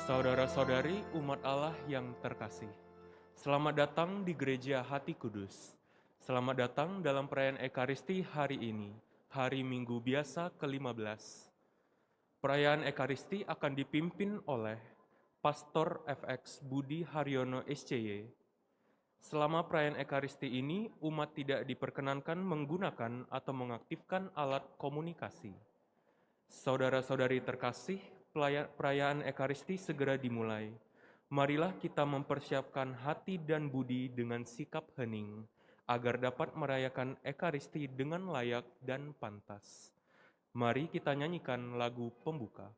Saudara-saudari umat Allah yang terkasih, selamat datang di Gereja Hati Kudus. Selamat datang dalam perayaan Ekaristi hari ini, hari Minggu biasa ke-15. Perayaan Ekaristi akan dipimpin oleh Pastor FX Budi Haryono SCY. Selama perayaan Ekaristi ini, umat tidak diperkenankan menggunakan atau mengaktifkan alat komunikasi. Saudara-saudari terkasih, perayaan Ekaristi segera dimulai. Marilah kita mempersiapkan hati dan budi dengan sikap hening, agar dapat merayakan Ekaristi dengan layak dan pantas. Mari kita nyanyikan lagu pembuka.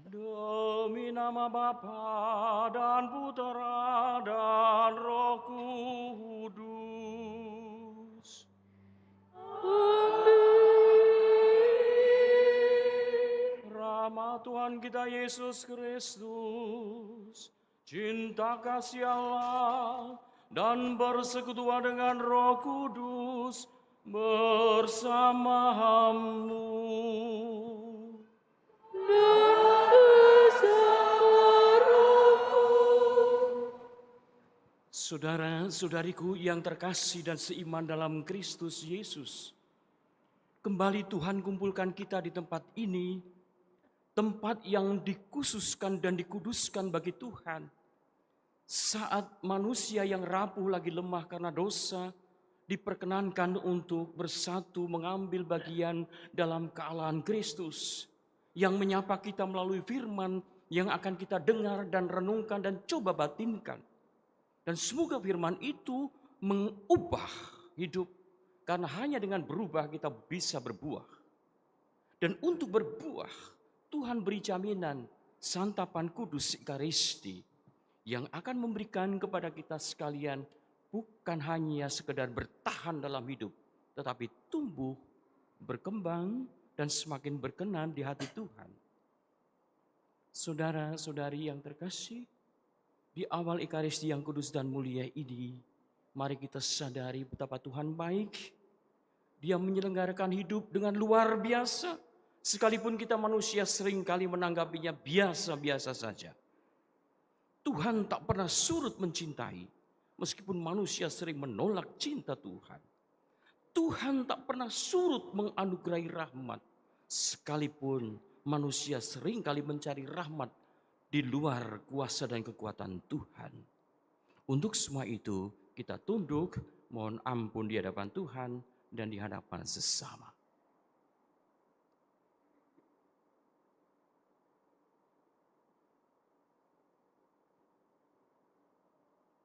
Demi nama Bapa dan Putera dan Roh Kudus. Rahmat Tuhan kita Yesus Kristus, cinta kasih Allah, dan bersekutuan dengan Roh Kudus bersamamu. Saudara-saudariku yang terkasih dan seiman dalam Kristus Yesus, kembali Tuhan kumpulkan kita di tempat ini, tempat yang dikhususkan dan dikuduskan bagi Tuhan. Saat manusia yang rapuh lagi lemah karena dosa, diperkenankan untuk bersatu mengambil bagian dalam kealahan Kristus, yang menyapa kita melalui firman yang akan kita dengar dan renungkan dan coba batinkan. Dan semoga firman itu mengubah hidup, karena hanya dengan berubah kita bisa berbuah. Dan untuk berbuah, Tuhan beri jaminan santapan kudus Ekaristi yang akan memberikan kepada kita sekalian bukan hanya sekedar bertahan dalam hidup, tetapi tumbuh, berkembang, dan semakin berkenan di hati Tuhan. Saudara-saudari yang terkasih, di awal Ekaristi yang kudus dan mulia ini, mari kita sadari betapa Tuhan baik. Dia menyelenggarakan hidup dengan luar biasa. Sekalipun kita manusia seringkali menanggapinya biasa-biasa saja. Tuhan tak pernah surut mencintai, meskipun manusia sering menolak cinta Tuhan. Tuhan tak pernah surut menganugerahi rahmat, sekalipun manusia seringkali mencari rahmat di luar kuasa dan kekuatan Tuhan. Untuk semua itu kita tunduk, mohon ampun di hadapan Tuhan dan di hadapan sesama.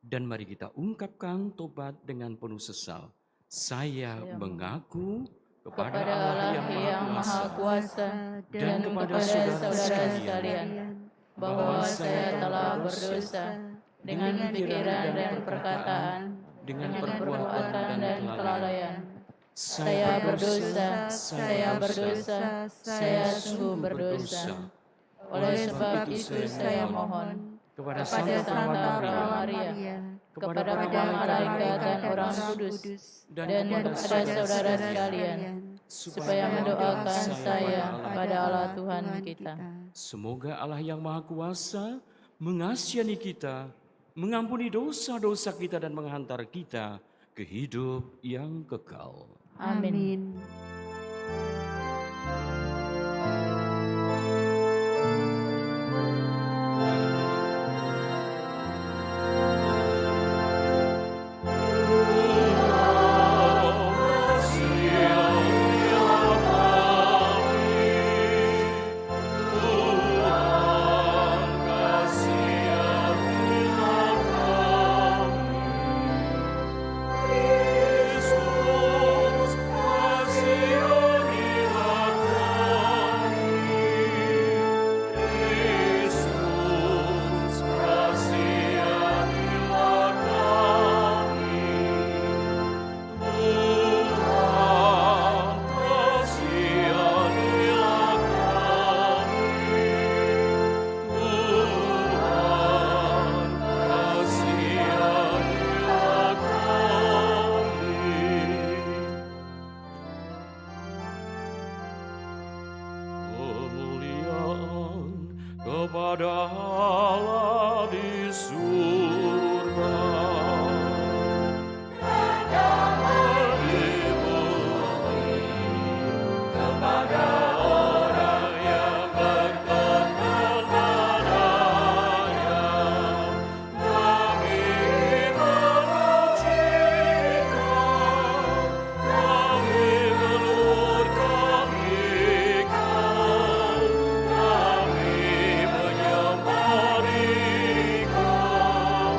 Dan mari kita ungkapkan tobat dengan penuh sesal. Saya mengaku kepada Allah yang Maha Kuasa dan kepada saudara sekalian, bahwa saya telah berdosa dengan pikiran dan perkataan, dengan perbuatan dan kelalaian, Saya berdosa, saya berdosa, saya sungguh berdosa. Oleh sebab itu saya mohon kepada kepada Santa Santa Maria, Maria, kepada kepada malaikat dan orang kudus, dan kepada saudara sekalian, supaya mendoakan saya kepada Allah Tuhan kita. Semoga Allah yang Maha Kuasa mengasihani kita, mengampuni dosa-dosa kita dan menghantar kita ke hidup yang kekal. Amin. Kemuliaan kepada Allah di surga. Kepada orang yang berkenan padanya, kami memuji Kau, kami melurkan ikan, kami menyembah Kau,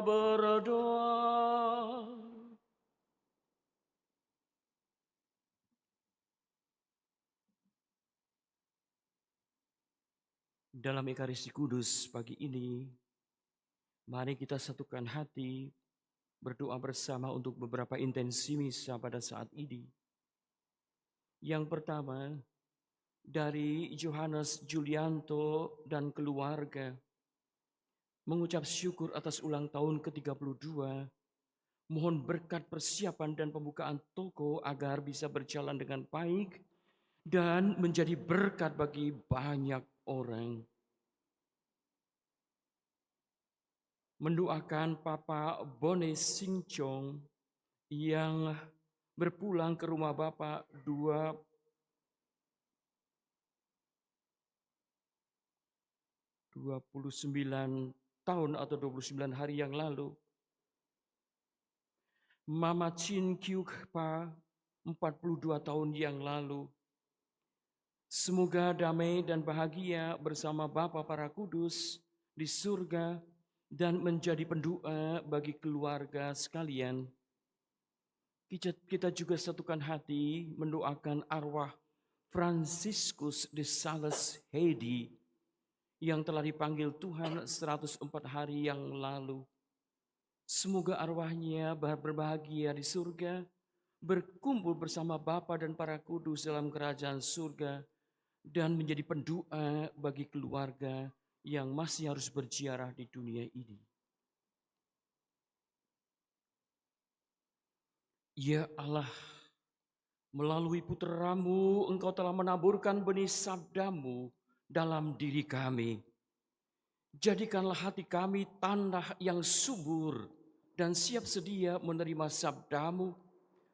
berdoa. Dalam Ekaristi Kudus pagi ini, mari kita satukan hati, berdoa bersama untuk beberapa intensi misa pada saat ini. Yang pertama, dari Johannes Julianto dan keluarga, mengucap syukur atas ulang tahun ke-32, mohon berkat persiapan dan pembukaan toko agar bisa berjalan dengan baik dan menjadi berkat bagi banyak orang. Mendoakan Papa Bone Singchong yang berpulang ke rumah Bapak 29 tahun atau 29 hari yang lalu. Mama Chin Kyuk Pa 42 tahun yang lalu. Semoga damai dan bahagia bersama Bapa para kudus di surga dan menjadi pendoa bagi keluarga sekalian. Kita juga satukan hati mendoakan arwah Franciscus de Sales Hedi yang telah dipanggil Tuhan 104 hari yang lalu. Semoga arwahnya berbahagia di surga, berkumpul bersama Bapa dan para kudus dalam kerajaan surga, dan menjadi pendoa bagi keluarga yang masih harus berziarah di dunia ini. Ya Allah, melalui putra-Mu Engkau telah menaburkan benih sabda-Mu dalam diri kami. Jadikanlah hati kami tanah yang subur dan siap sedia menerima sabda-Mu,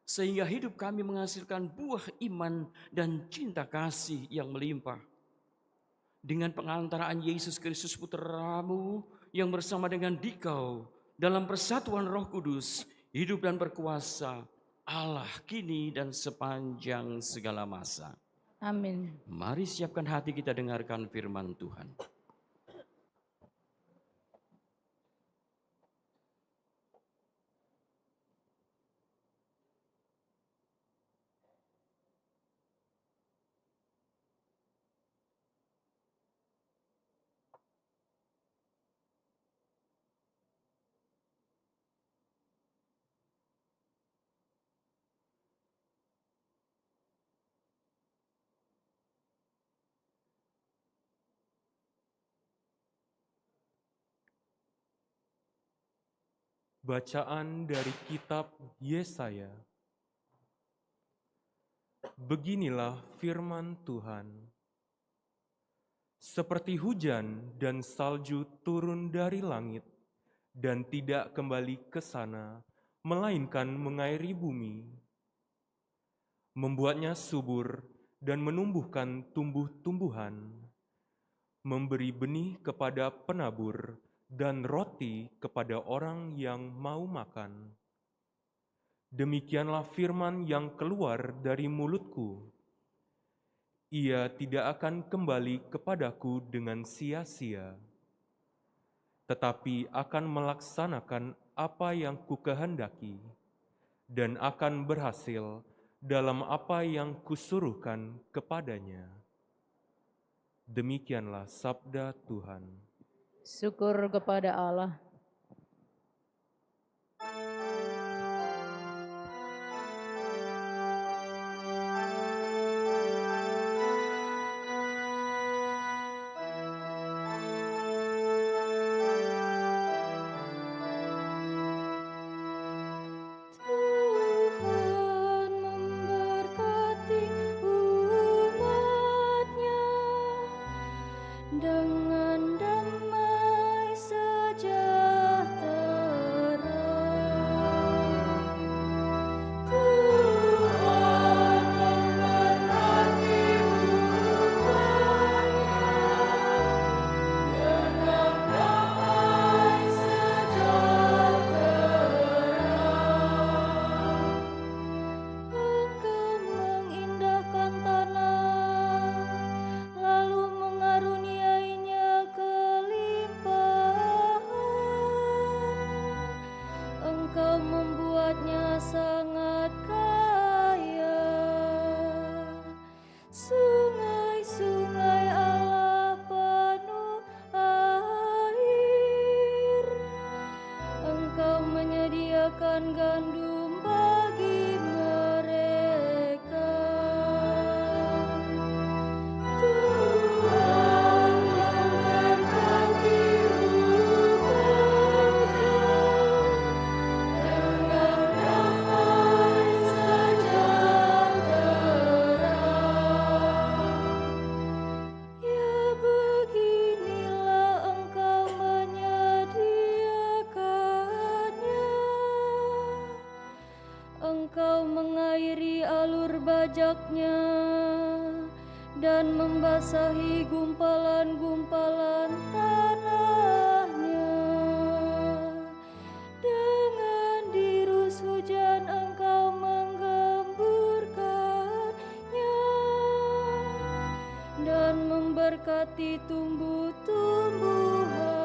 sehingga hidup kami menghasilkan buah iman dan cinta kasih yang melimpah. Dengan pengantaraan Yesus Kristus putra-Mu yang bersama dengan Dikau dalam persatuan Roh Kudus, hidup dan berkuasa Allah kini dan sepanjang segala masa. Amin. Mari siapkan hati kita dengarkan firman Tuhan. Bacaan dari kitab Yesaya. Beginilah firman Tuhan. Seperti hujan dan salju turun dari langit dan tidak kembali ke sana, melainkan mengairi bumi, membuatnya subur dan menumbuhkan tumbuh-tumbuhan, memberi benih kepada penabur dan roti kepada orang yang mau makan. Demikianlah firman yang keluar dari mulutku. Ia tidak akan kembali kepadaku dengan sia-sia, tetapi akan melaksanakan apa yang kukehendaki dan akan berhasil dalam apa yang kusuruhkan kepadanya. Demikianlah sabda Tuhan. Syukur kepada Allah. Dengan damai sejahtera. pundaknya dan membasahi gumpalan-gumpalan tanahnya. Dengan dirus hujan Engkau menggemburkannya dan memberkati tumbuh-tumbuhannya.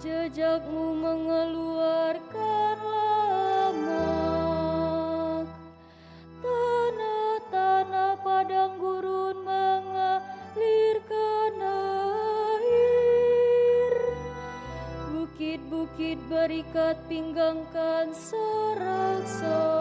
Jejakmu mengeluarkan lemak, tanah-tanah padang gurun mengalirkan air, bukit-bukit berikat pinggangkan sorak-sorai.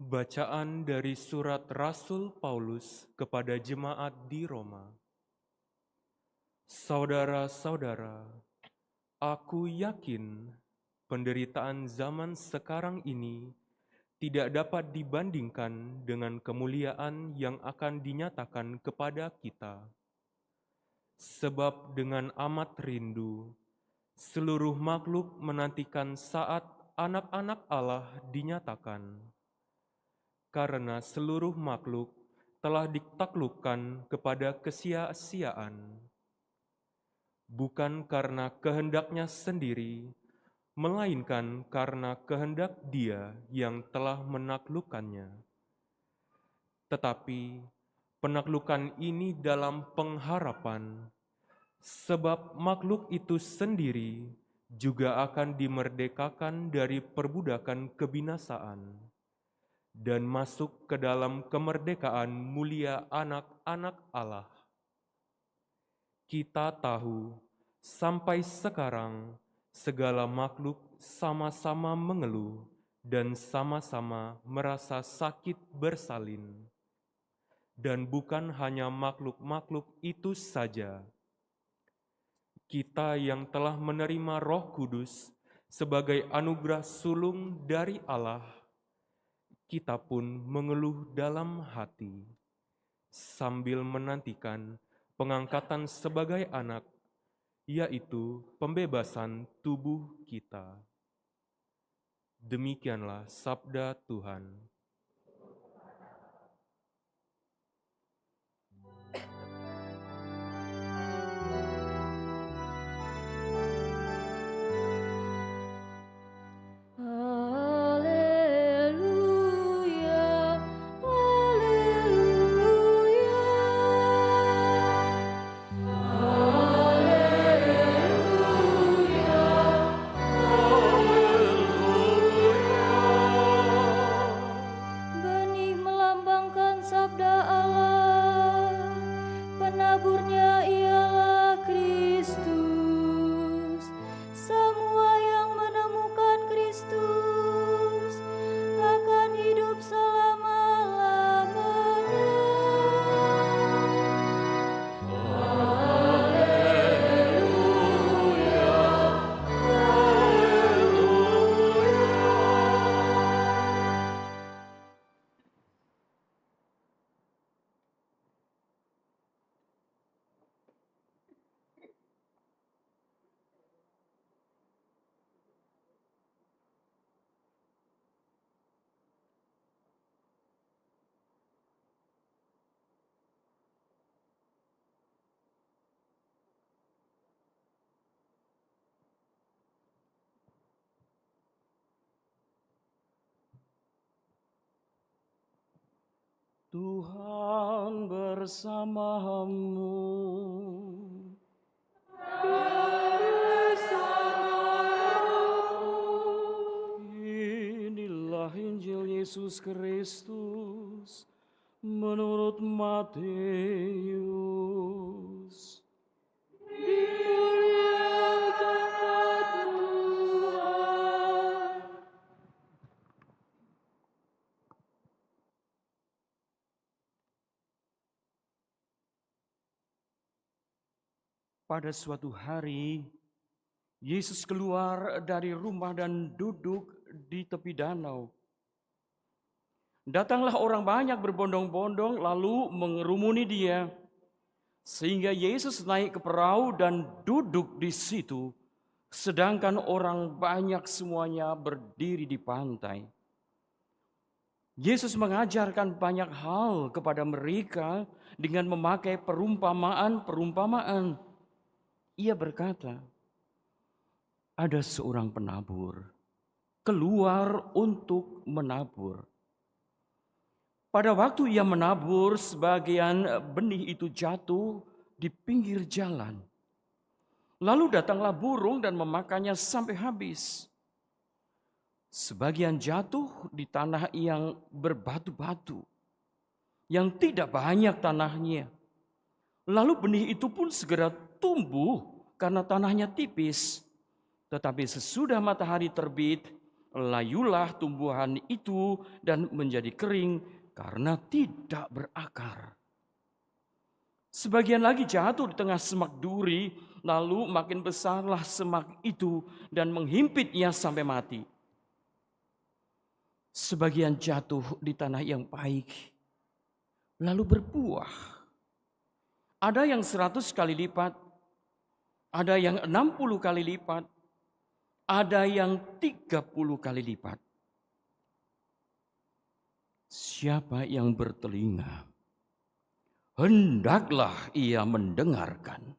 Bacaan dari surat Rasul Paulus kepada jemaat di Roma. Saudara-saudara, aku yakin penderitaan zaman sekarang ini tidak dapat dibandingkan dengan kemuliaan yang akan dinyatakan kepada kita. Sebab dengan amat rindu, seluruh makhluk menantikan saat anak-anak Allah dinyatakan. Karena seluruh makhluk telah ditaklukkan kepada kesia-siaan, bukan karena kehendaknya sendiri, melainkan karena kehendak Dia yang telah menaklukkannya. Tetapi penaklukan ini dalam pengharapan, sebab makhluk itu sendiri juga akan dimerdekakan dari perbudakan kebinasaan dan masuk ke dalam kemerdekaan mulia anak-anak Allah. Kita tahu sampai sekarang segala makhluk sama-sama mengeluh dan sama-sama merasa sakit bersalin. Dan bukan hanya makhluk-makhluk itu saja. Kita yang telah menerima Roh Kudus sebagai anugerah sulung dari Allah, kita pun mengeluh dalam hati, sambil menantikan pengangkatan sebagai anak, yaitu pembebasan tubuh kita. Demikianlah sabda Tuhan. Tuhan bersamamu. Inilah Injil Yesus Kristus menurut Matius. Pada suatu hari, Yesus keluar dari rumah dan duduk di tepi danau. Datanglah orang banyak berbondong-bondong lalu mengerumuni dia. Sehingga Yesus naik ke perahu dan duduk di situ. Sedangkan orang banyak semuanya berdiri di pantai. Yesus mengajarkan banyak hal kepada mereka dengan memakai perumpamaan-perumpamaan. Ia berkata, ada seorang penabur keluar untuk menabur. Pada waktu ia menabur, sebagian benih itu jatuh di pinggir jalan. Lalu datanglah burung dan memakannya sampai habis. Sebagian jatuh di tanah yang berbatu-batu, yang tidak banyak tanahnya. Lalu benih itu pun segera tumbuh karena tanahnya tipis. Tetapi sesudah matahari terbit, layulah tumbuhan itu dan menjadi kering karena tidak berakar. Sebagian lagi jatuh di tengah semak duri, lalu makin besarlah semak itu dan menghimpitnya sampai mati. Sebagian jatuh di tanah yang baik, lalu berbuah. Ada yang 100 kali lipat, ada yang 60 kali lipat, ada yang 30 kali lipat. Siapa yang bertelinga, hendaklah ia mendengarkan.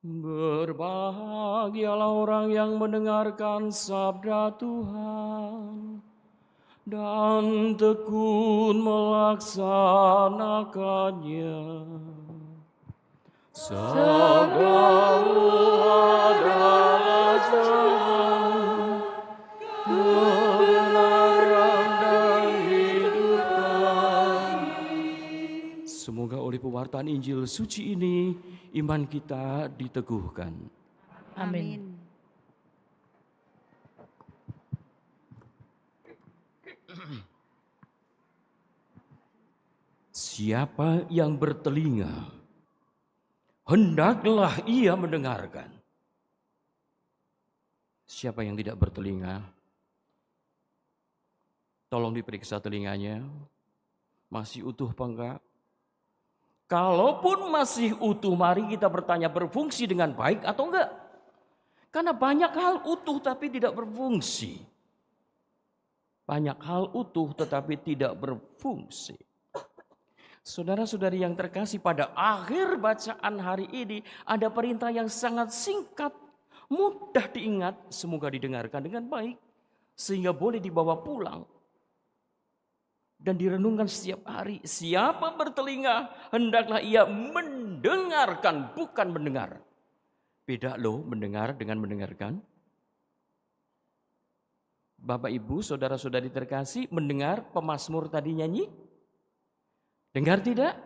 Berbahagialah orang yang mendengarkan sabda Tuhan dan tekun melaksanakannya. Sabdamu adalah jalan, kebenaran dan hidup kami. Semoga oleh pewartaan Injil suci ini, iman kita diteguhkan. Amin. Siapa yang bertelinga, hendaklah ia mendengarkan. Siapa yang tidak bertelinga, tolong diperiksa telinganya, masih utuh apa enggak? Kalaupun masih utuh, mari kita bertanya, berfungsi dengan baik atau enggak? Karena banyak hal utuh tapi tidak berfungsi. Banyak hal utuh tetapi tidak berfungsi. Saudara-saudari yang terkasih, pada akhir bacaan hari ini ada perintah yang sangat singkat, mudah diingat, semoga didengarkan dengan baik, sehingga boleh dibawa pulang dan direnungkan setiap hari. Siapa bertelinga, hendaklah ia mendengarkan, bukan mendengar. Beda loh mendengar dengan mendengarkan. Bapak Ibu, saudara-saudari terkasih, mendengar pemazmur tadi nyanyi? Dengar tidak?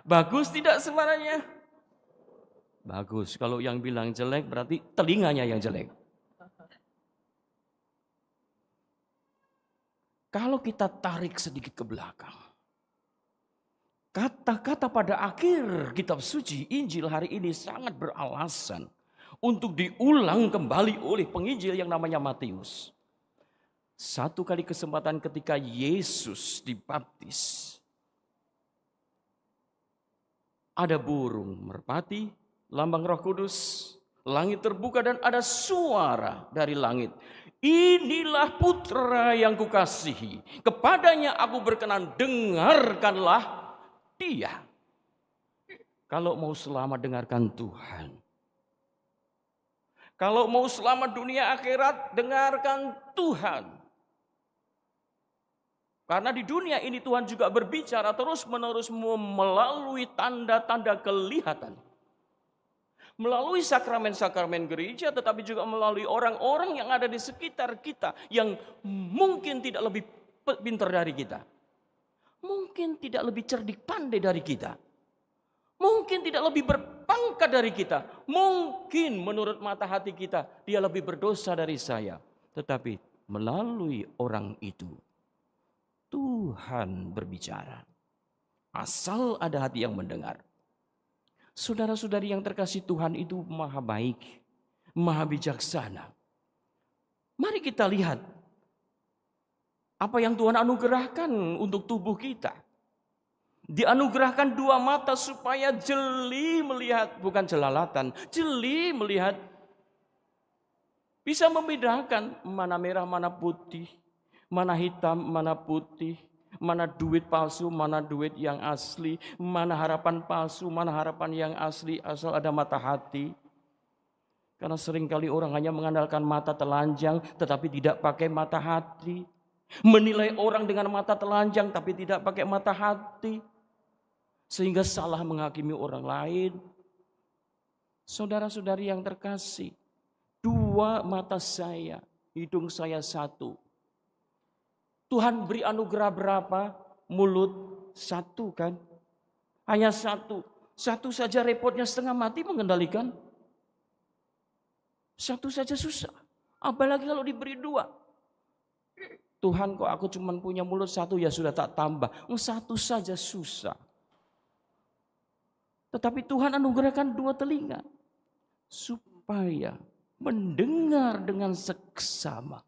Bagus tidak suaranya? Bagus. Kalau yang bilang jelek berarti telinganya yang jelek. Kalau kita tarik sedikit ke belakang, kata-kata pada akhir kitab suci Injil hari ini sangat beralasan untuk diulang kembali oleh penginjil yang namanya Matius. Satu kali kesempatan ketika Yesus dibaptis, ada burung merpati, lambang Roh Kudus, langit terbuka dan ada suara dari langit. Inilah putra yang kukasihi, kepadanya aku berkenan, dengarkanlah dia. Kalau mau selamat, dengarkan Tuhan. Kalau mau selamat dunia akhirat, dengarkan Tuhan. Karena di dunia ini Tuhan juga berbicara terus-menerus melalui tanda-tanda kelihatan. Melalui sakramen-sakramen gereja, tetapi juga melalui orang-orang yang ada di sekitar kita. Yang mungkin tidak lebih pintar dari kita. Mungkin tidak lebih cerdik pandai dari kita. Mungkin tidak lebih berpangkat dari kita. Mungkin menurut mata hati kita, dia lebih berdosa dari saya. Tetapi melalui orang itu, Tuhan berbicara. Asal ada hati yang mendengar. Saudara-saudari yang terkasih, Tuhan itu maha baik, maha bijaksana. Mari kita lihat apa yang Tuhan anugerahkan untuk tubuh kita. Dianugerahkan 2 mata supaya jeli melihat, bukan jelalatan, jeli melihat. Bisa membedakan mana merah, mana putih, mana hitam, mana putih, mana duit palsu, mana duit yang asli, mana harapan palsu, mana harapan yang asli, asal ada mata hati. Karena seringkali orang hanya mengandalkan mata telanjang tetapi tidak pakai mata hati. Menilai orang dengan mata telanjang tapi tidak pakai mata hati. Sehingga salah menghakimi orang lain. Saudara-saudari yang terkasih, 2 mata saya, hidung saya 1. Tuhan beri anugerah berapa? Mulut 1 kan? Hanya 1. 1 saja repotnya setengah mati mengendalikan. 1 saja susah. Apalagi kalau diberi 2. Tuhan, kok aku cuma punya mulut 1, ya sudah tak tambah. 1 saja susah. Tetapi Tuhan anugerahkan 2 telinga. Supaya mendengar dengan seksama.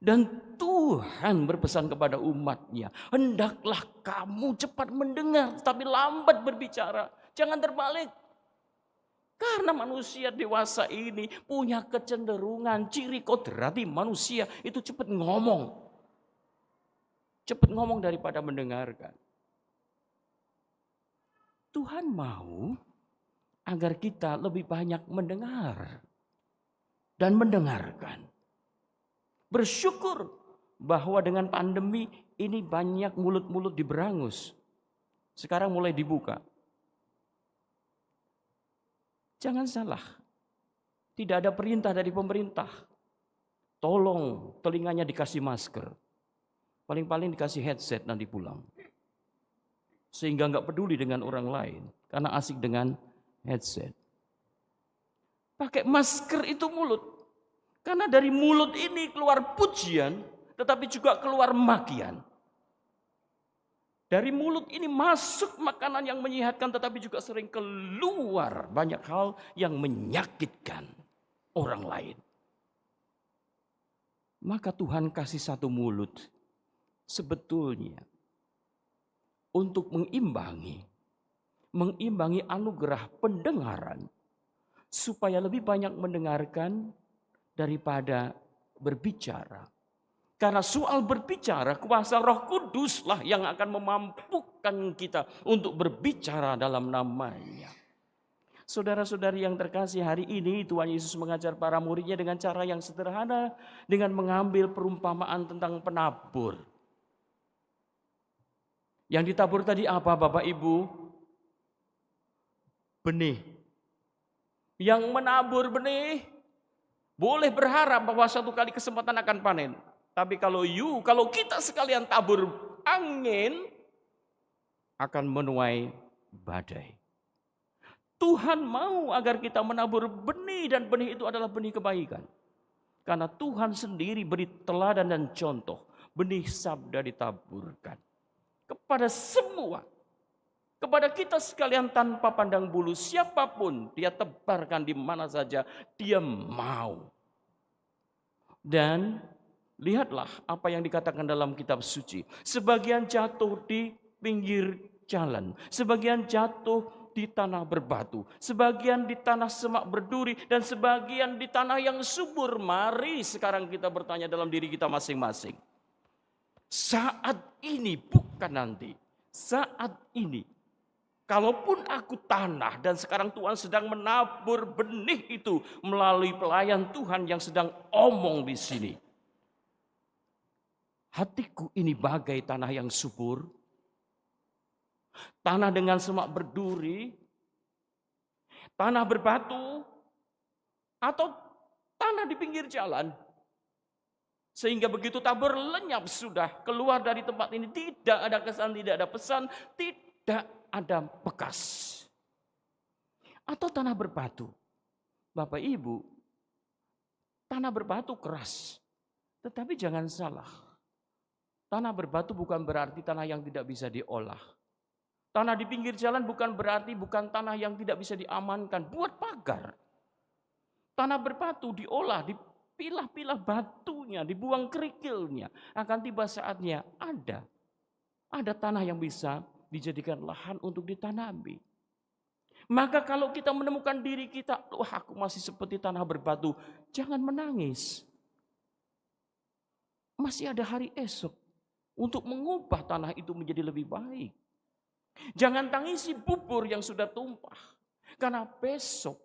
Dan Tuhan berpesan kepada umatnya, hendaklah kamu cepat mendengar tapi lambat berbicara. Jangan terbalik. Karena manusia dewasa ini punya kecenderungan, ciri kodrati manusia itu cepat ngomong. Cepat ngomong daripada mendengarkan. Tuhan mau agar kita lebih banyak mendengar dan mendengarkan. Bersyukur bahwa dengan pandemi ini banyak mulut-mulut diberangus. Sekarang mulai dibuka. Jangan salah. Tidak ada perintah dari pemerintah. Tolong telinganya dikasih masker. Paling-paling dikasih headset nanti pulang. Sehingga nggak peduli dengan orang lain. Karena asik dengan headset. Pakai masker itu mulut. Karena dari mulut ini keluar pujian, tetapi juga keluar makian. Dari mulut ini masuk makanan yang menyehatkan, tetapi juga sering keluar banyak hal yang menyakitkan orang lain. Maka Tuhan kasih 1 mulut sebetulnya untuk mengimbangi anugerah pendengaran supaya lebih banyak mendengarkan daripada berbicara. Karena soal berbicara, kuasa Roh Kuduslah yang akan memampukan kita untuk berbicara dalam namanya. Saudara-saudari yang terkasih, hari ini Tuhan Yesus mengajar para muridnya dengan cara yang sederhana, dengan mengambil perumpamaan tentang penabur. Yang ditabur tadi apa Bapak Ibu? Benih. Yang menabur benih boleh berharap bahwa suatu kali kesempatan akan panen. Tapi kalau kita sekalian tabur angin, akan menuai badai. Tuhan mau agar kita menabur benih, dan benih itu adalah benih kebaikan. Karena Tuhan sendiri beri teladan dan contoh. Benih sabda ditaburkan kepada semua. Kepada kita sekalian tanpa pandang bulu, siapapun dia tebarkan di mana saja dia mau. Dan lihatlah apa yang dikatakan dalam kitab suci. Sebagian jatuh di pinggir jalan, sebagian jatuh di tanah berbatu, sebagian di tanah semak berduri, dan sebagian di tanah yang subur. Mari sekarang kita bertanya dalam diri kita masing-masing. Saat ini bukan nanti, saat ini Kalaupun aku tanah dan sekarang Tuhan sedang menabur benih itu melalui pelayan Tuhan yang sedang omong di sini. Hatiku ini bagai tanah yang subur, tanah dengan semak berduri, tanah berbatu, atau tanah di pinggir jalan. Sehingga begitu tabur lenyap sudah keluar dari tempat ini, tidak ada kesan, tidak ada pesan, tidak ada bekas. Atau tanah berbatu. Bapak Ibu, tanah berbatu keras. Tetapi jangan salah. Tanah berbatu bukan berarti tanah yang tidak bisa diolah. Tanah di pinggir jalan bukan berarti bukan tanah yang tidak bisa diamankan. Buat pagar. Tanah berbatu diolah, dipilah-pilah batunya, dibuang kerikilnya. Akan tiba saatnya ada tanah yang bisa dijadikan lahan untuk ditanami. Maka kalau kita menemukan diri kita, wah aku masih seperti tanah berbatu, jangan menangis. Masih ada hari esok untuk mengubah tanah itu menjadi lebih baik. Jangan tangisi bubur yang sudah tumpah. Karena besok,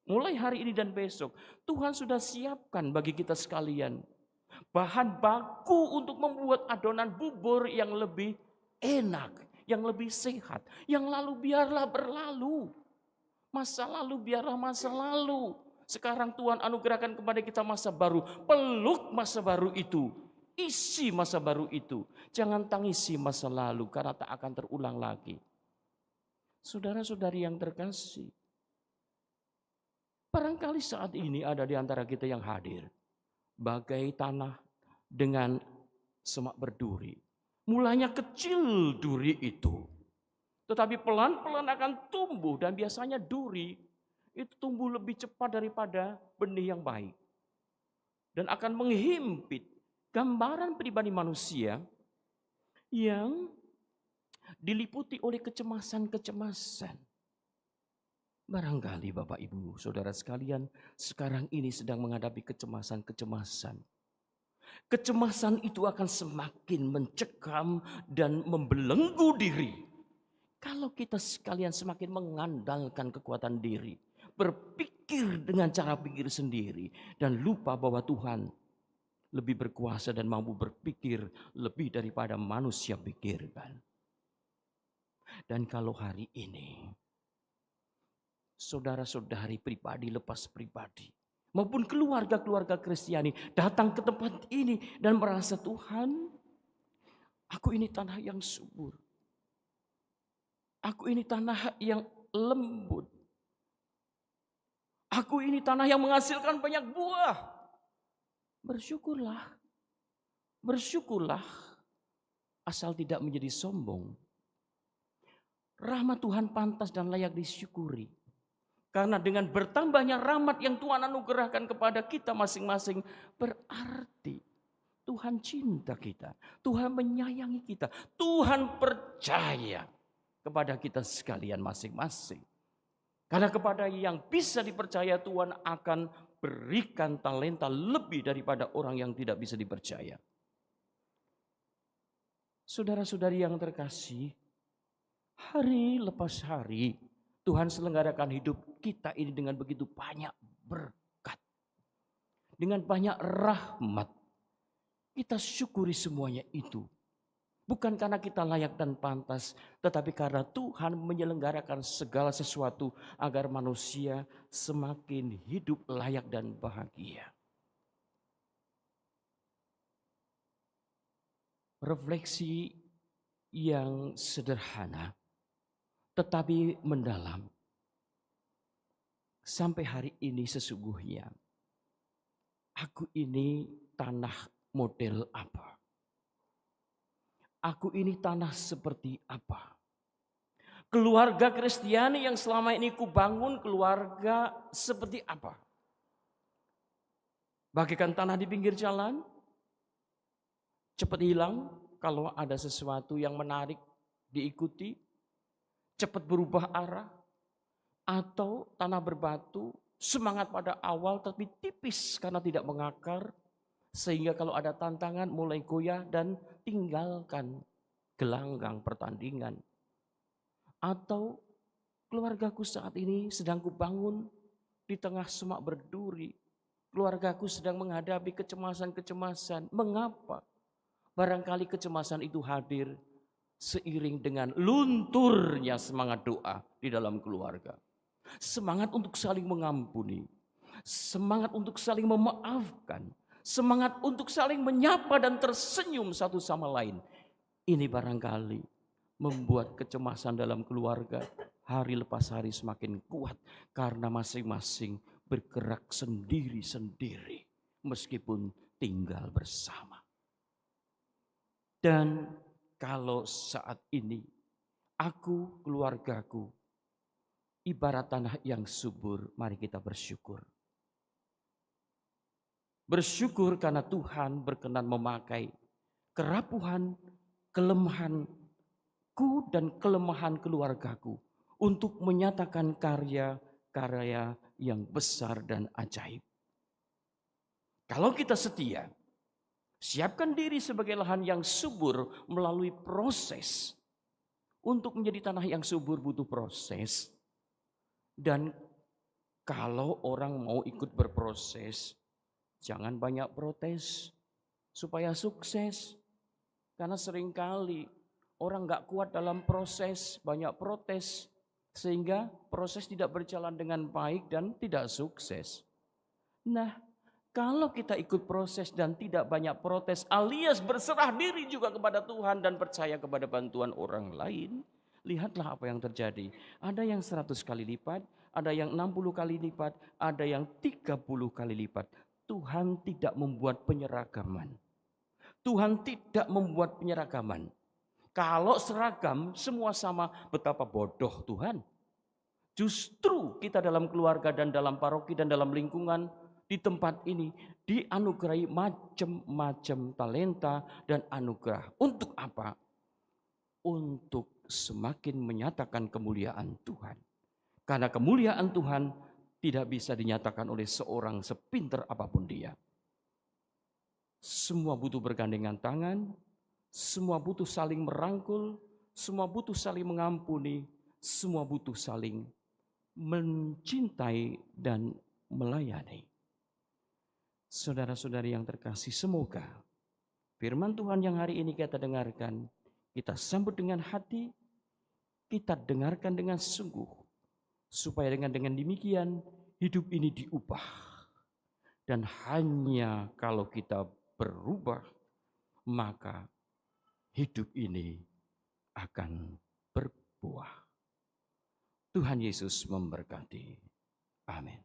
mulai hari ini dan besok, Tuhan sudah siapkan bagi kita sekalian bahan baku untuk membuat adonan bubur yang lebih enak, yang lebih sehat. Yang lalu biarlah berlalu. Masa lalu biarlah masa lalu. Sekarang Tuhan anugerahkan kepada kita masa baru. Peluk masa baru itu. Isi masa baru itu. Jangan tangisi masa lalu karena tak akan terulang lagi. Saudara-saudari yang terkasih. Barangkali saat ini ada di antara kita yang hadir. Bagai tanah dengan semak berduri. Mulanya kecil duri itu. Tetapi pelan-pelan akan tumbuh dan biasanya duri itu tumbuh lebih cepat daripada benih yang baik. Dan akan menghimpit gambaran pribadi manusia yang diliputi oleh kecemasan-kecemasan. Barangkali Bapak Ibu, Saudara sekalian, sekarang ini sedang menghadapi kecemasan-kecemasan. Kecemasan itu akan semakin mencekam dan membelenggu diri. Kalau kita sekalian semakin mengandalkan kekuatan diri, berpikir dengan cara pikir sendiri, dan lupa bahwa Tuhan lebih berkuasa dan mampu berpikir lebih daripada manusia pikirkan. Dan kalau hari ini, saudara-saudari pribadi lepas pribadi, maupun keluarga-keluarga Kristiani datang ke tempat ini dan merasa Tuhan, aku ini tanah yang subur. Aku ini tanah yang lembut. Aku ini tanah yang menghasilkan banyak buah. Bersyukurlah. Bersyukurlah asal tidak menjadi sombong. Rahmat Tuhan pantas dan layak disyukuri. Karena dengan bertambahnya rahmat yang Tuhan anugerahkan kepada kita masing-masing, berarti Tuhan cinta kita. Tuhan menyayangi kita. Tuhan percaya kepada kita sekalian masing-masing. Karena kepada yang bisa dipercaya Tuhan akan berikan talenta lebih daripada orang yang tidak bisa dipercaya. Saudara-saudari yang terkasih, hari lepas hari Tuhan selenggarakan hidup kita ini dengan begitu banyak berkat. Dengan banyak rahmat. Kita syukuri semuanya itu. Bukan karena kita layak dan pantas, tetapi karena Tuhan menyelenggarakan segala sesuatu agar manusia semakin hidup layak dan bahagia. Refleksi yang sederhana, tetapi mendalam. Sampai hari ini sesungguhnya, aku ini tanah model apa? Aku ini tanah seperti apa? Keluarga Kristiani yang selama ini kubangun keluarga seperti apa? Bagaikan tanah di pinggir jalan, cepat hilang kalau ada sesuatu yang menarik diikuti, cepat berubah arah, atau tanah berbatu, semangat pada awal tapi tipis karena tidak mengakar, sehingga kalau ada tantangan mulai goyah dan tinggalkan gelanggang pertandingan. Atau keluargaku saat ini sedang kubangun di tengah semak berduri. Keluargaku sedang menghadapi kecemasan-kecemasan. Mengapa? Barangkali kecemasan itu hadir seiring dengan lunturnya semangat doa di dalam keluarga. Semangat untuk saling mengampuni. Semangat untuk saling memaafkan. Semangat untuk saling menyapa dan tersenyum satu sama lain. Ini barangkali membuat kecemasan dalam keluarga hari lepas hari semakin kuat karena masing-masing bergerak sendiri-sendiri meskipun tinggal bersama. Dan kalau saat ini aku, keluargaku ibarat tanah yang subur, mari kita bersyukur. Bersyukur karena Tuhan berkenan memakai kerapuhan, kelemahanku dan kelemahan keluargaku untuk menyatakan karya-karya yang besar dan ajaib. Kalau kita setia, siapkan diri sebagai lahan yang subur melalui proses. Untuk menjadi tanah yang subur butuh proses. Dan kalau orang mau ikut berproses, jangan banyak protes supaya sukses. Karena seringkali orang gak kuat dalam proses, banyak protes. Sehingga proses tidak berjalan dengan baik dan tidak sukses. Nah, kalau kita ikut proses dan tidak banyak protes alias berserah diri juga kepada Tuhan dan percaya kepada bantuan orang lain, lihatlah apa yang terjadi. Ada yang 100 kali lipat, ada yang 60 kali lipat, ada yang 30 kali lipat. Tuhan tidak membuat penyeragaman. Tuhan tidak membuat penyeragaman. Kalau seragam semua sama, betapa bodoh Tuhan. Justru kita dalam keluarga dan dalam paroki dan dalam lingkungan di tempat ini dianugerahi macam-macam talenta dan anugerah. Untuk apa? Untuk semakin menyatakan kemuliaan Tuhan. Karena kemuliaan Tuhan tidak bisa dinyatakan oleh seorang sepinter apapun dia. Semua butuh bergandengan tangan, semua butuh saling merangkul, semua butuh saling mengampuni, semua butuh saling mencintai dan melayani. Saudara-saudari yang terkasih, semoga firman Tuhan yang hari ini kita dengarkan, kita sambut dengan hati, kita dengarkan dengan sungguh, supaya dengan demikian hidup ini diubah. Dan hanya kalau kita berubah, maka hidup ini akan berbuah. Tuhan Yesus memberkati. Amin.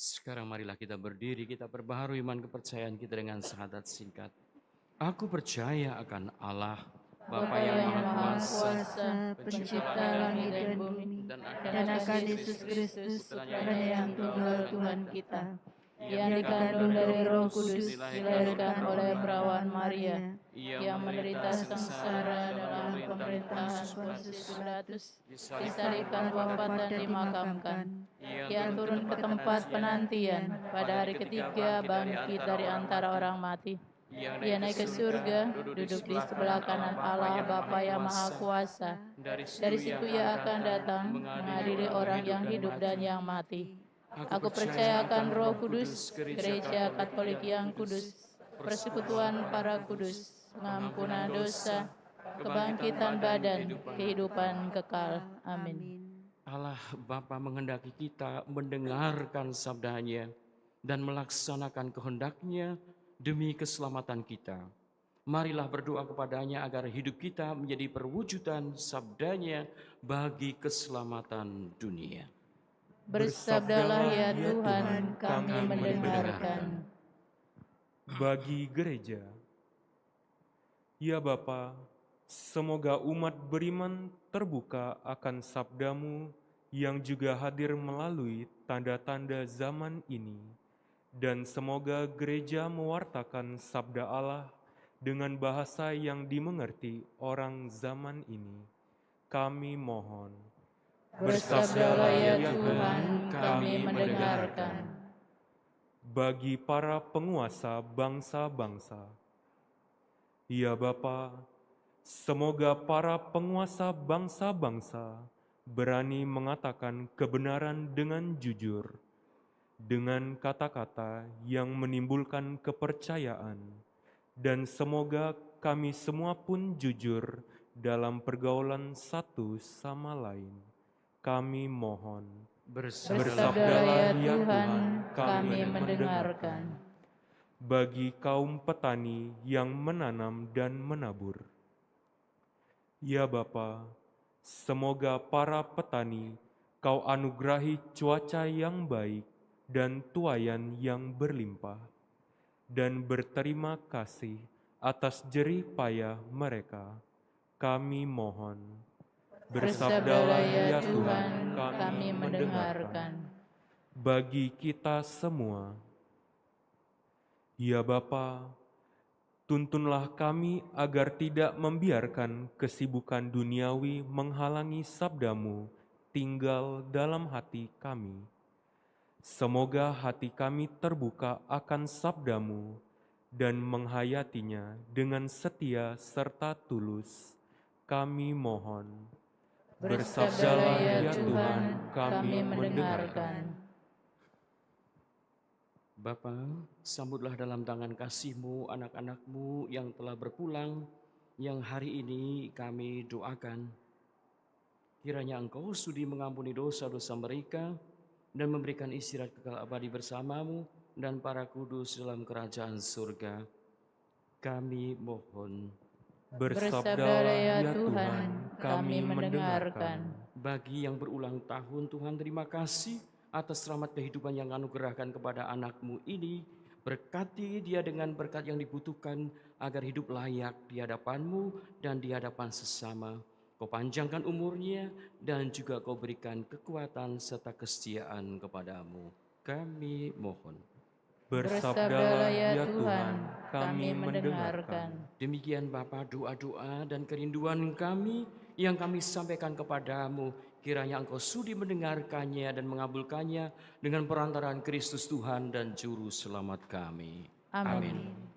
Sekarang marilah kita berdiri, kita perbaharui iman kepercayaan kita dengan syahadat singkat. Aku percaya akan Allah, Bapa yang Maha Kuasa, Pencipta langit dan bumi, dan akan Yesus Kristus, Putranya yang tunggal Tuhan kita, yang dikandung dari Roh Kudus, dilahirkan oleh perawan Maria, yang menderita sengsara dalam pemerintahan Pontius Pilatus, disalibkan, wafat dan dimakamkan. Ia turun ke tempat penantian, pada hari ketiga bangkit dari antara orang mati. Ia naik ke surga, duduk di sebelah kanan Allah Bapa yang Maha Kuasa. Dari situ ia akan datang mengadili orang yang hidup dan yang mati. Aku percaya akan Roh Kudus, Gereja Katolik yang kudus, persekutuan para kudus, pengampunan dosa, kebangkitan badan, kehidupan kekal. Amin. Allah Bapa menghendaki kita mendengarkan sabdanya dan melaksanakan kehendaknya demi keselamatan kita. Marilah berdoa kepadanya agar hidup kita menjadi perwujudan sabdanya bagi keselamatan dunia. Bersabdalah ya Tuhan, kami mendengarkan. Bagi gereja, ya Bapa, semoga umat beriman terbuka akan sabdamu yang juga hadir melalui tanda-tanda zaman ini. Dan semoga gereja mewartakan sabda Allah dengan bahasa yang dimengerti orang zaman ini. Kami mohon. Bersabdalah ya Tuhan, kami mendengarkan. Bagi para penguasa bangsa-bangsa, ya Bapa, semoga para penguasa bangsa-bangsa berani mengatakan kebenaran dengan jujur, dengan kata-kata yang menimbulkan kepercayaan, dan semoga kami semua pun jujur dalam pergaulan satu sama lain. Kami mohon. Bersabdalah ya Tuhan, kami mendengarkan. Bagi kaum petani yang menanam dan menabur, ya Bapa, semoga para petani Kau anugerahi cuaca yang baik dan tuaian yang berlimpah, dan berterima kasih atas jerih payah mereka. Kami mohon. Bersabdalah ya Tuhan, kami mendengarkan. Bagi kita semua, ya Bapa, tuntunlah kami agar tidak membiarkan kesibukan duniawi menghalangi sabda-Mu tinggal dalam hati kami. Semoga hati kami terbuka akan sabda-Mu dan menghayatinya dengan setia serta tulus. Kami mohon. Bersabdalah ya Tuhan, kami mendengarkan. Bapa, sambutlah dalam tangan kasih-Mu anak-anak-Mu yang telah berpulang, yang hari ini kami doakan. Kiranya Engkau sudi mengampuni dosa-dosa mereka dan memberikan istirahat kekal abadi bersama-Mu dan para kudus dalam kerajaan surga. Kami mohon. Bersabdalah ya Tuhan, kami mendengarkan. Bagi yang berulang tahun, Tuhan terima kasih atas rahmat kehidupan yang anugerahkan kepada anak-Mu ini. Berkati dia dengan berkat yang dibutuhkan agar hidup layak di hadapan-Mu dan di hadapan sesama. Kau panjangkan umurnya dan juga Kau berikan kekuatan serta kesetiaan kepadamu. Kami mohon. Bersabdalah ya Tuhan, kami mendengarkan. Demikian Bapa, doa-doa dan kerinduan kami yang kami sampaikan kepadamu, kiranya Engkau sudi mendengarkannya dan mengabulkannya dengan perantaraan Kristus Tuhan dan Juru Selamat kami. Amin.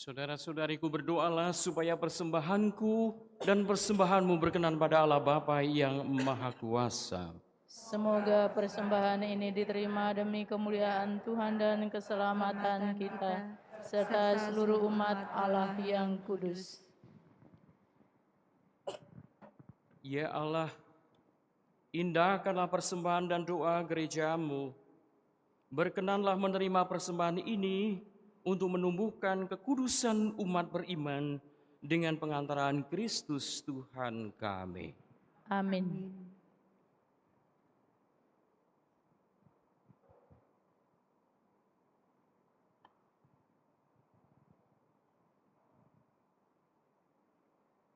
Saudara-saudariku, berdoalah supaya persembahanku dan persembahanmu berkenan pada Allah Bapa yang Maha Kuasa. Semoga persembahan ini diterima demi kemuliaan Tuhan dan keselamatan kita, serta seluruh umat Allah yang kudus. Ya Allah, indahkanlah persembahan dan doa gereja-Mu, berkenanlah menerima persembahan ini untuk menumbuhkan kekudusan umat beriman dengan pengantaran Kristus Tuhan kami. Amin.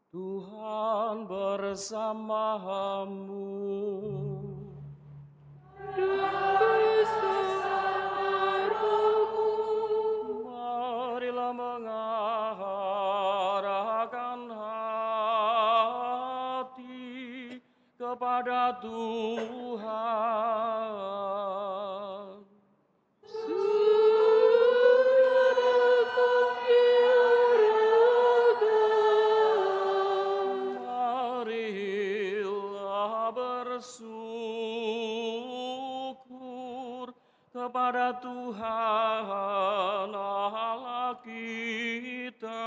Tuhan bersamamu. Marilah mengarahkan hati kepada Tuhan. Marilah bersyukur kepada Tuhan Allah kita.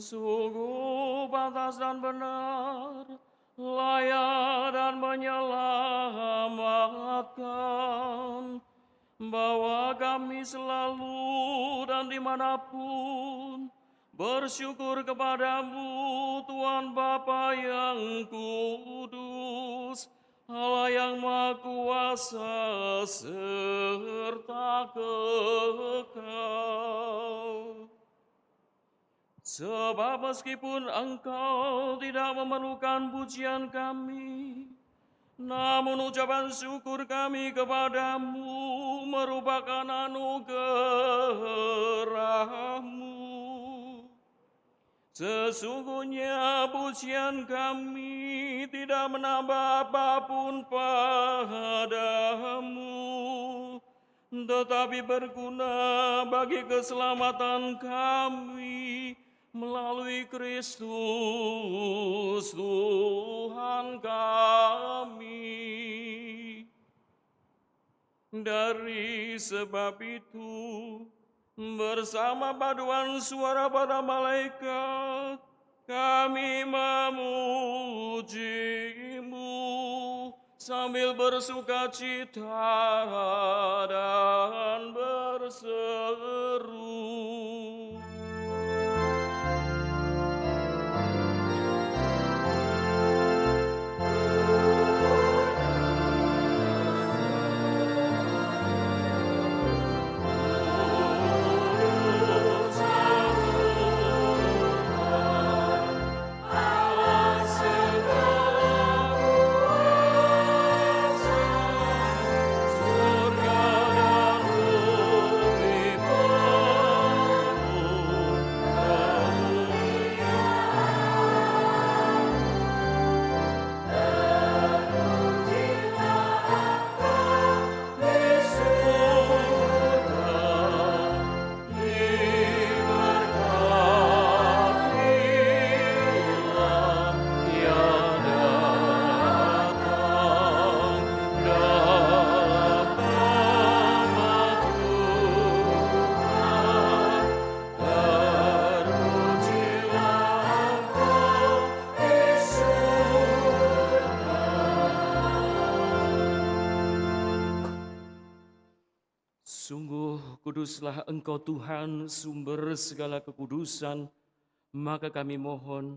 Sungguh pantas dan benar, layak dan menyelamatkan, bahwa kami selalu dan dimanapun bersyukur kepadamu, Tuhan Bapa yang kudus, Allah yang Maha Kuasa serta kekal. Sebab meskipun Engkau tidak memerlukan pujian kami, namun ucapan syukur kami kepadamu merupakan anugerah-Mu. Sesungguhnya pujian kami tidak menambah apapun padamu, tetapi berguna bagi keselamatan kami melalui Kristus Tuhan kami. Dari sebab itu, bersama paduan suara para malaikat, kami memuji-Mu sambil bersukacita dan berseru. Sungguh kuduslah Engkau Tuhan, sumber segala kekudusan, maka kami mohon,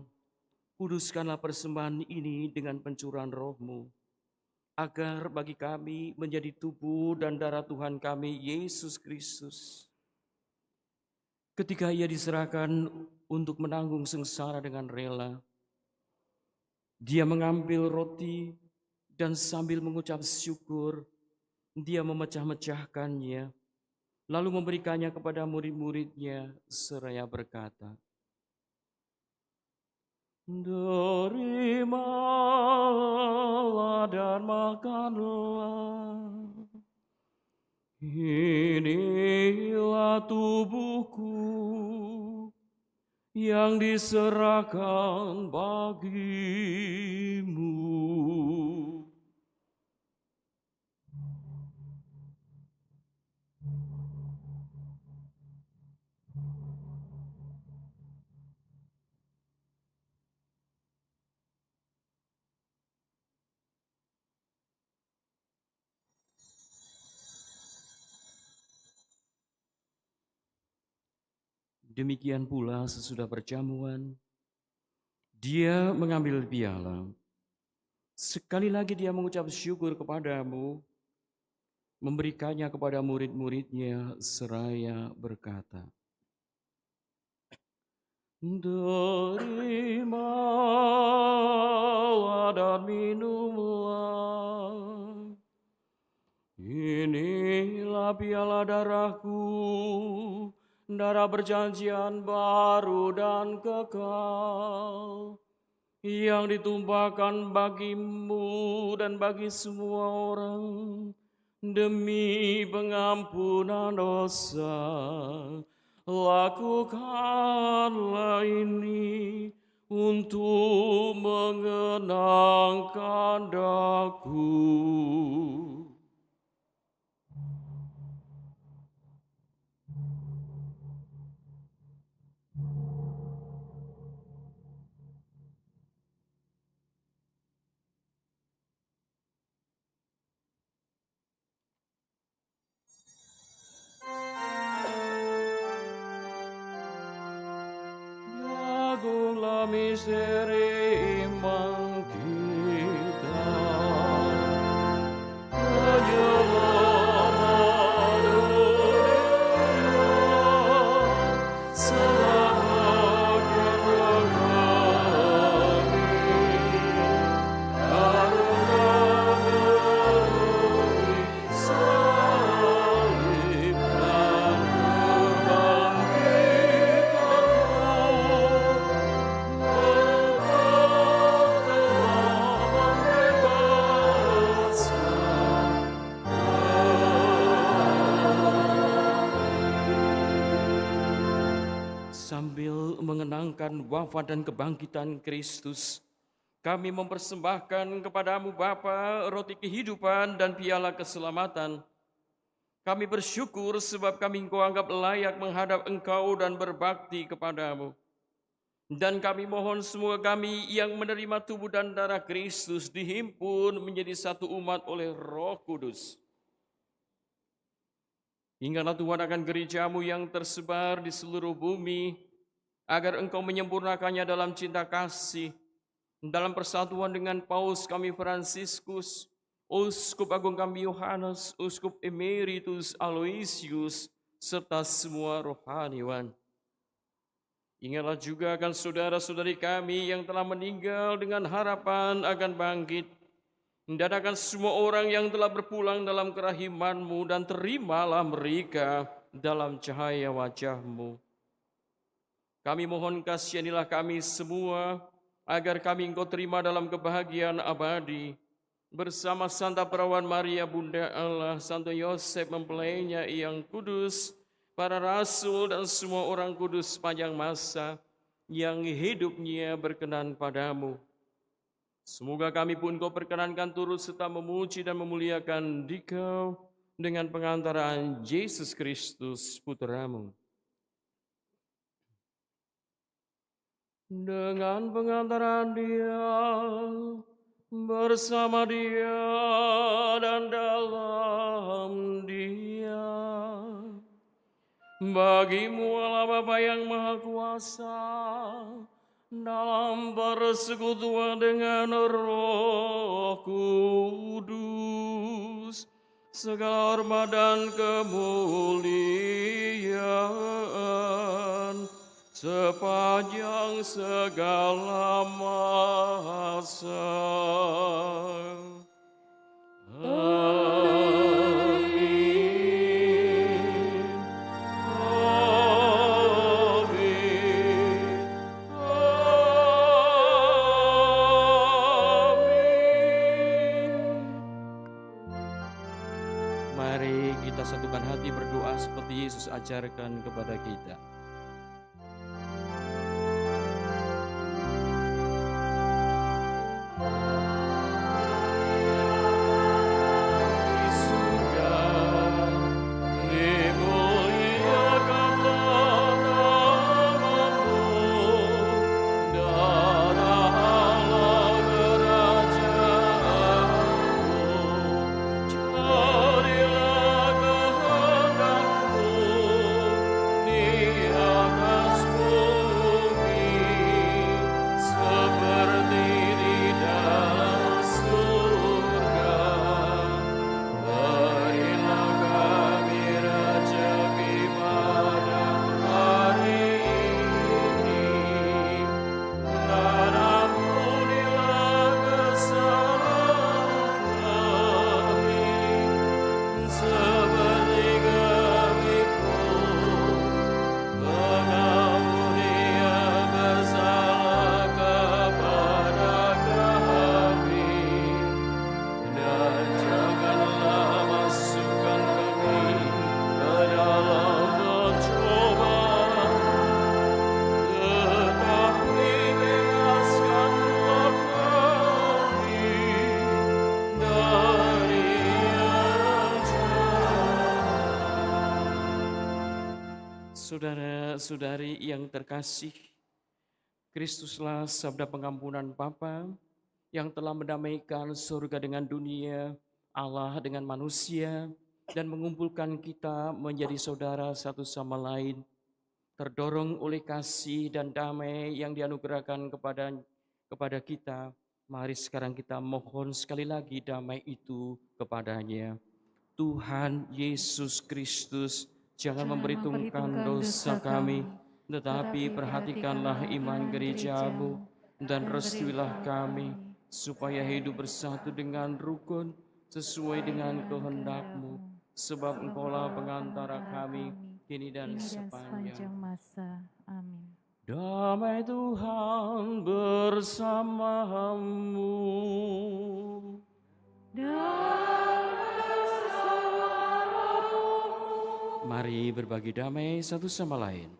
kuduskanlah persembahan ini dengan pencurahan Roh-Mu, agar bagi kami menjadi tubuh dan darah Tuhan kami, Yesus Kristus. Ketika Ia diserahkan untuk menanggung sengsara dengan rela, Dia mengambil roti dan sambil mengucap syukur, Dia memecah-mecahkannya, lalu memberikannya kepada murid-muridnya seraya berkata, "Terimalah dan makanlah. Inilah tubuhku yang diserahkan bagimu." Demikian pula sesudah perjamuan, dia mengambil piala. Sekali lagi dia mengucap syukur kepadamu, memberikannya kepada murid-muridnya seraya berkata, terimalah dan minumlah. Inilah piala darahku, darah perjanjian baru dan kekal, yang ditumpahkan bagimu dan bagi semua orang demi pengampunan dosa. Lakukanlah ini untuk mengenangkan daku. Agunglah misteri iman kita, penyelamat dunia, selamatkan kami, karena melalui salib dan sambil mengenangkan wafat dan kebangkitan Kristus, kami mempersembahkan kepadamu Bapa roti kehidupan dan piala keselamatan. Kami bersyukur sebab kami Engkau anggap layak menghadap Engkau dan berbakti kepadamu. Dan kami mohon semua kami yang menerima tubuh dan darah Kristus dihimpun menjadi satu umat oleh Roh Kudus. Ingatlah Tuhan akan gerejamu yang tersebar di seluruh bumi, agar Engkau menyempurnakannya dalam cinta kasih, dalam persatuan dengan Paus kami Fransiskus, Uskup Agung kami Yohanes, Uskup Emeritus Aloysius, serta semua rohaniwan. Ingatlah juga akan saudara-saudari kami yang telah meninggal dengan harapan akan bangkit, dan akan semua orang yang telah berpulang dalam kerahiman-Mu, dan terimalah mereka dalam cahaya wajah-Mu. Kami mohon kasihanilah kami semua, agar kami Engkau terima dalam kebahagiaan abadi, bersama Santa Perawan Maria Bunda Allah, Santo Yosef mempelainya yang kudus, para rasul dan semua orang kudus sepanjang masa, yang hidupnya berkenan padamu. Semoga kami pun Kau perkenankan turut serta memuji dan memuliakan Dikau dengan pengantaraan Yesus Kristus Putra-Mu. Dengan pengantaran Dia, bersama Dia, dan dalam Dia, bagi-Mu Allah Bapa yang Maha Kuasa, dalam persekutuan dengan Roh Kudus, segala hormat dan kemuliaan sepanjang segala masa. Mari kita satukan hati berdoa seperti Yesus ajarkan kepada kita. Di Saudara-saudari yang terkasih, Kristuslah sabda pengampunan Bapa yang telah mendamaikan surga dengan dunia, Allah dengan manusia, dan mengumpulkan kita menjadi saudara satu sama lain. Terdorong oleh kasih dan damai yang dianugerahkan kepada kita, mari sekarang kita mohon sekali lagi damai itu kepadanya. Tuhan Yesus Kristus, jangan memperhitungkan dosa kami, tetapi perhatikanlah iman gerejamu dan restuilah kami, supaya hidup bersatu dengan rukun sesuai dengan kehendak-Mu, sebab Engkaulah pengantara kami kini dan sepanjang masa. Amin. Damai Tuhan bersamamu. Mari berbagi damai satu sama lain.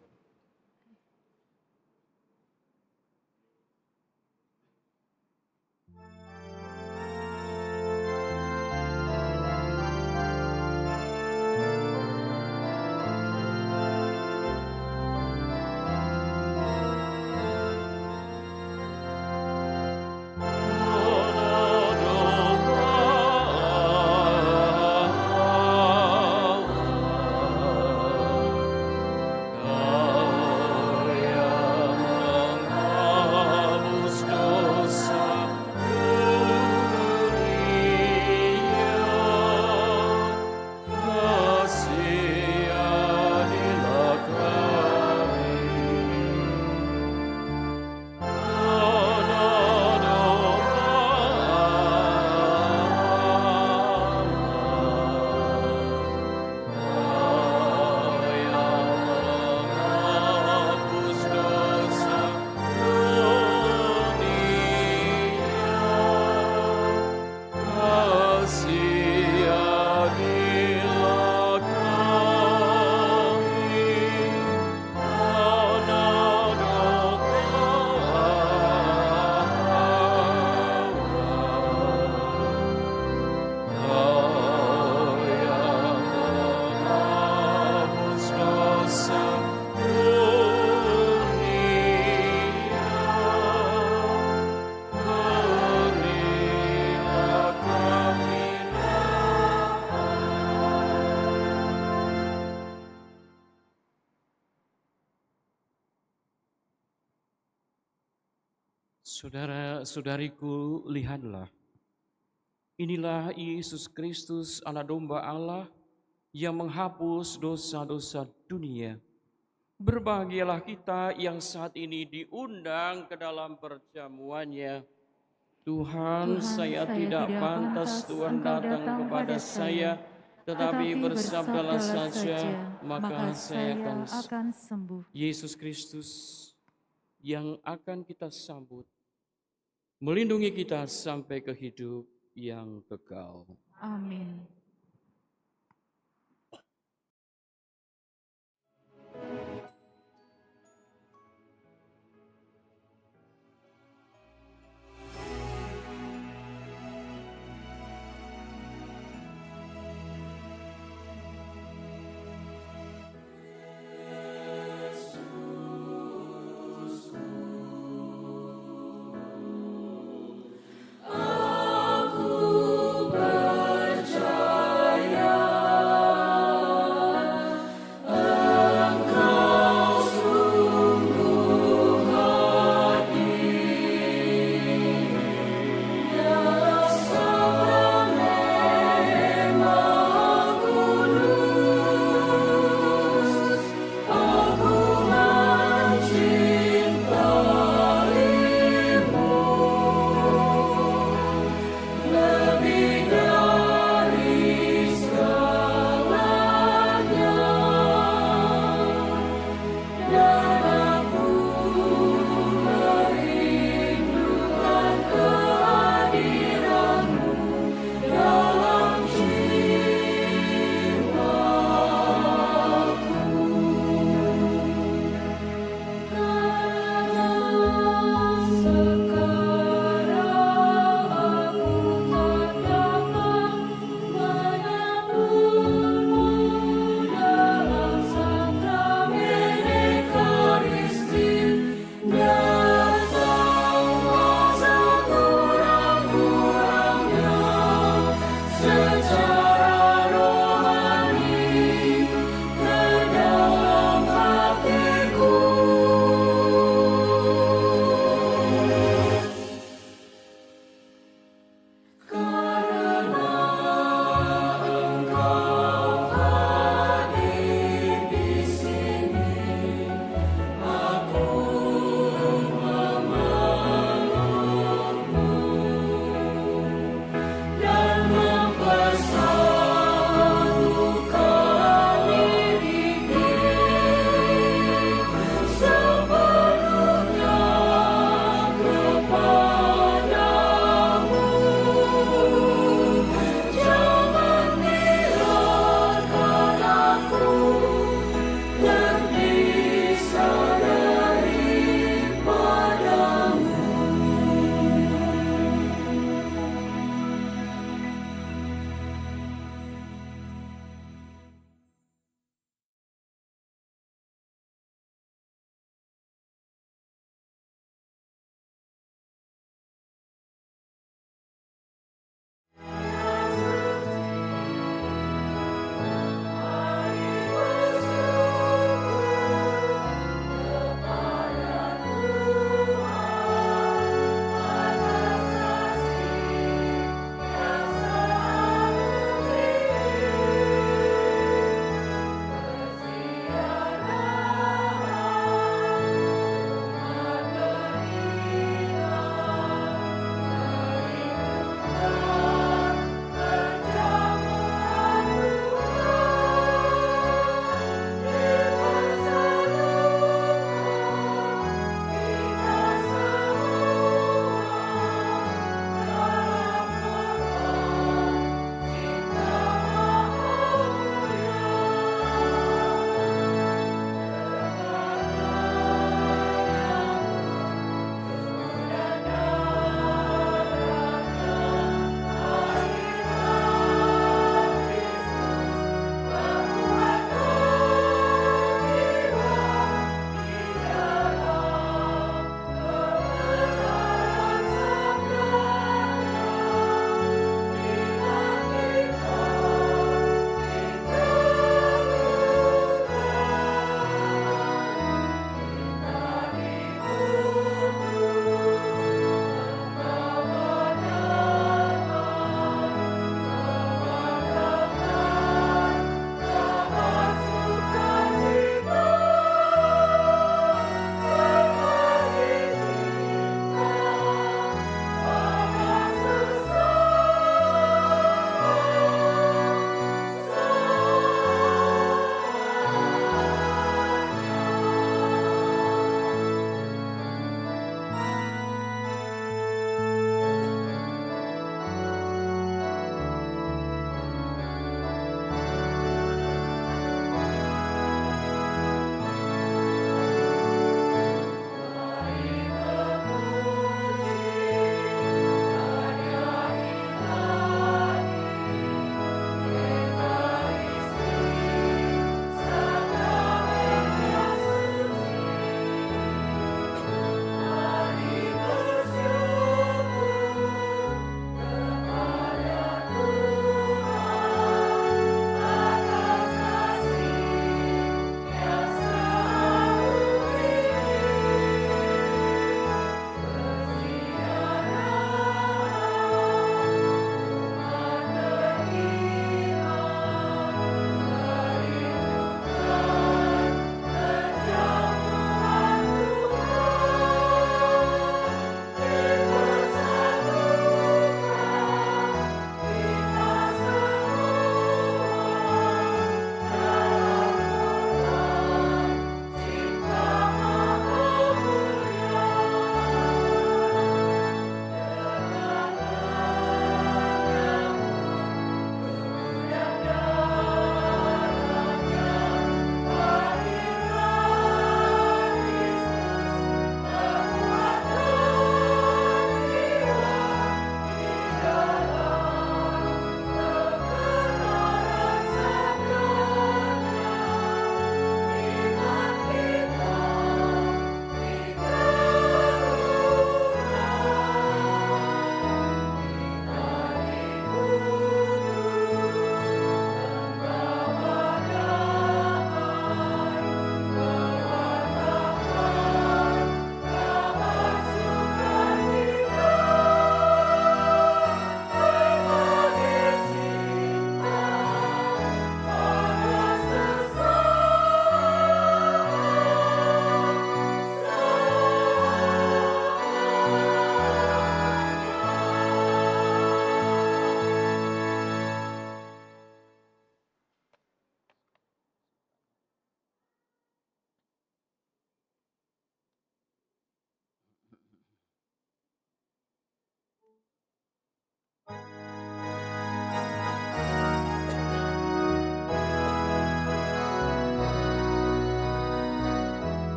Saudara-saudariku, lihatlah. Inilah Yesus Kristus, Anak Domba Allah yang menghapus dosa-dosa dunia. Berbahagialah kita yang saat ini diundang ke dalam perjamuannya. Tuhan, saya tidak pantas Tuhan datang kepada saya, tetapi bersabdalah saja, maka saya akan sembuh. Yesus Kristus yang akan kita sambut, melindungi kita sampai ke hidup yang kekal. Amin. Aku percaya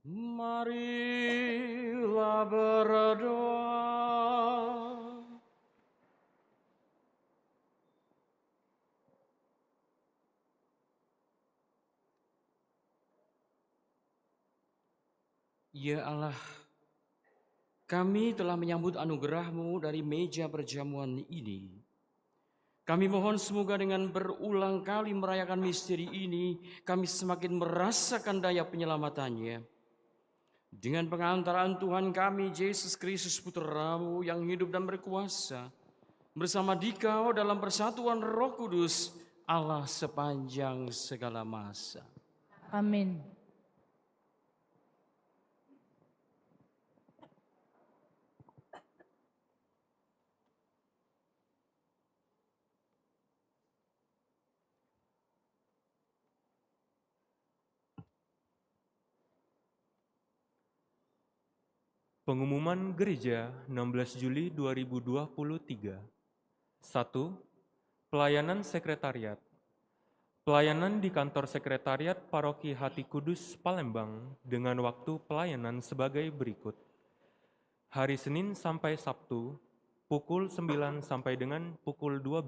Marilah berdoa. Ya Allah, kami telah menyambut anugerah-Mu dari meja perjamuan ini. Kami mohon semoga dengan berulang kali merayakan misteri ini, kami semakin merasakan daya penyelamatannya. Dengan pengantaran Tuhan kami, Yesus Kristus Putra-Mu yang hidup dan berkuasa, bersama Dikau dalam persatuan Roh Kudus, Allah sepanjang segala masa. Amin. Pengumuman Gereja 16 Juli 2023. 1. Pelayanan Sekretariat. Pelayanan di kantor Sekretariat Paroki Hati Kudus Palembang dengan waktu pelayanan sebagai berikut. Hari Senin sampai Sabtu, pukul 9 sampai dengan pukul 12.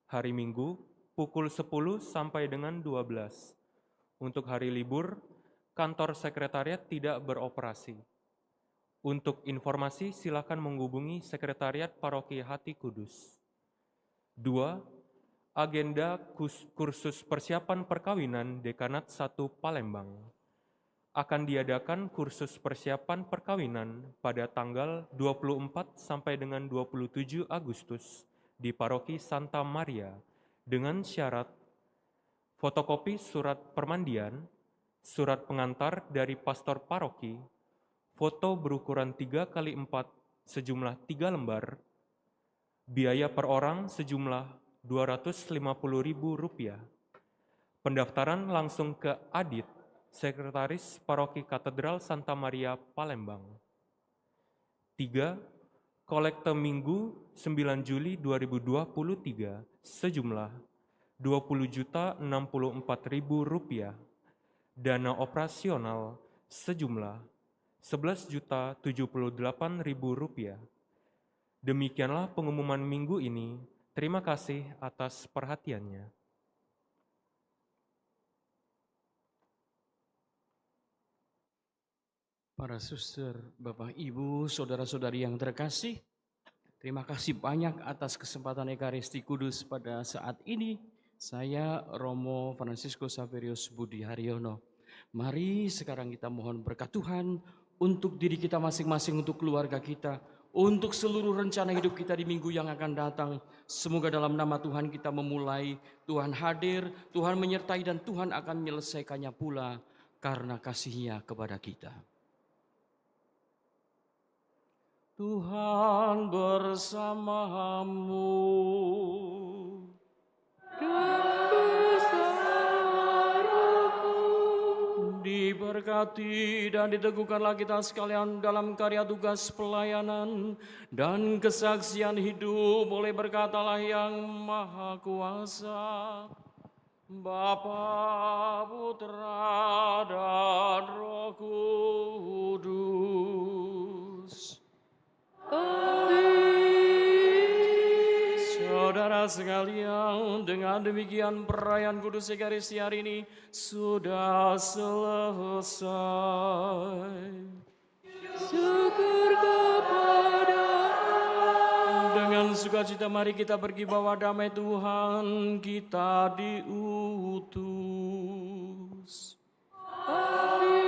Hari Minggu, pukul 10 sampai dengan 12. Untuk hari libur, kantor Sekretariat tidak beroperasi. Untuk informasi, silakan menghubungi Sekretariat Paroki Hati Kudus. 2. Agenda kursus persiapan perkawinan Dekanat 1 Palembang. Akan diadakan kursus persiapan perkawinan pada tanggal 24 sampai dengan 27 Agustus di Paroki Santa Maria dengan syarat fotokopi surat permandian, surat pengantar dari pastor paroki, foto berukuran 3x4 sejumlah 3 lembar, biaya per orang sejumlah Rp250.000. Pendaftaran langsung ke Adit, Sekretaris Paroki Katedral Santa Maria Palembang. 3. Kolekte Minggu 9 Juli 2023 sejumlah Rp20.064.000. Dana operasional sejumlah Rp11.078.000. Demikianlah pengumuman minggu ini. Terima kasih atas perhatiannya. Para suster, Bapak, Ibu, saudara-saudari yang terkasih, terima kasih banyak atas kesempatan Ekaristi Kudus pada saat ini. Saya Romo Francisco Saverius Budi Haryono. Mari sekarang kita mohon berkat Tuhan untuk diri kita masing-masing, untuk keluarga kita, untuk seluruh rencana hidup kita di minggu yang akan datang. Semoga dalam nama Tuhan kita memulai, Tuhan hadir, Tuhan menyertai, dan Tuhan akan menyelesaikannya pula karena kasih-Nya kepada kita. Tuhan bersamamu. Diberkati dan diteguhkanlah kita sekalian dalam karya tugas pelayanan dan kesaksian hidup oleh berkat Allah yang Maha Kuasa, Bapa, Putra, dan Roh Kudus. Saudara sekalian, dengan demikian perayaan Kudus Ekaristi hari ini sudah selesai. Syukur kepada Dengan sukacita mari kita pergi bawa damai Tuhan kita diutus. Amin.